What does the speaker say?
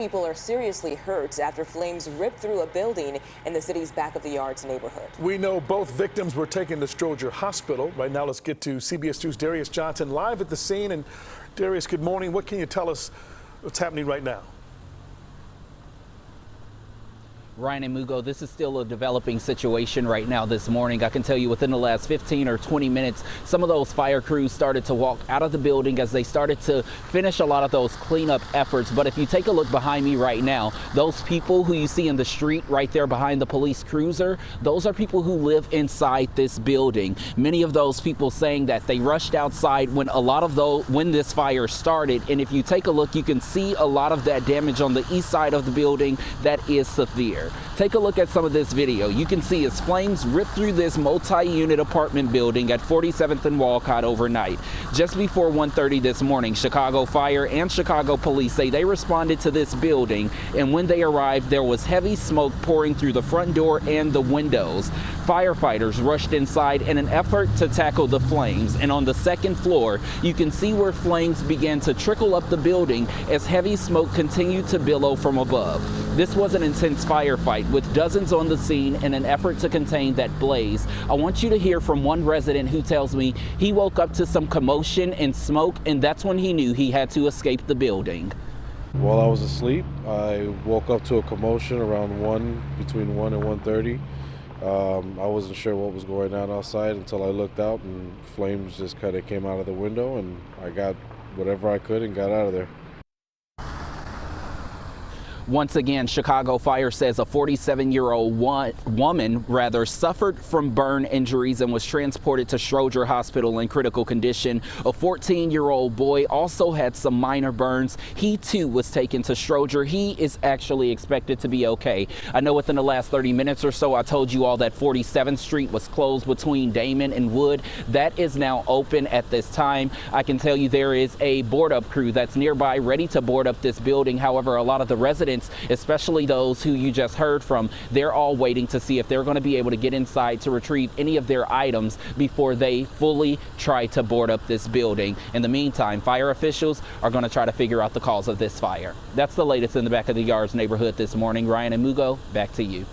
People are seriously hurt after flames ripped through a building in the city's back of the yards neighborhood. We know both victims were taken to Stroger Hospital. Right now, let's get to CBS 2's Darius Johnson live at the scene. And Darius, good morning. What can you tell us what's happening right now? Ryan and Mugo, this is still a developing situation right now this morning. I can tell you within the last 15 or 20 minutes, some of those fire crews started to walk out of the building as they started to finish a lot of those cleanup efforts. But if you take a look behind me right now, those people who you see in the street right there behind the police cruiser, those are people who live inside this building. Many of those people saying that they rushed outside when this fire started. And if you take a look, you can see a lot of that damage on the east side of the building that is severe. Take a look at some of this video. You can see as flames ripped through this multi-unit apartment building at 47th and Wolcott overnight. Just before 1:30 this morning, Chicago Fire and Chicago Police say they responded to this building, and when they arrived, there was heavy smoke pouring through the front door and the windows. Firefighters rushed inside in an effort to tackle the flames, and on the second floor, you can see where flames began to trickle up the building as heavy smoke continued to billow from above. This was an intense firefight with dozens on the scene in an effort to contain that blaze. I want you to hear from one resident who tells me he woke up to some commotion and smoke, and that's when he knew he had to escape the building. While I was asleep, I woke up to a commotion around between 1 and 1:30. I wasn't sure what was going on outside until I looked out, and flames just kind of came out of the window, and I got whatever I could and got out of there. Once again, Chicago Fire says a 47-year-old woman suffered from burn injuries and was transported to Stroger Hospital in critical condition. A 14-year-old boy also had some minor burns. He too was taken to Stroger. He is actually expected to be okay. I know within the last 30 minutes or so, I told you all that 47th Street was closed between Damon and Wood. That is now open at this time. I can tell you there is a board-up crew that's nearby ready to board up this building. However, a lot of the residents, especially those who you just heard from, they're all waiting to see if they're going to be able to get inside to retrieve any of their items before they fully try to board up this building. In the meantime, fire officials are going to try to figure out the cause of this fire. That's the latest in the back of the yards neighborhood this morning. Ryan and Mugo, back to you.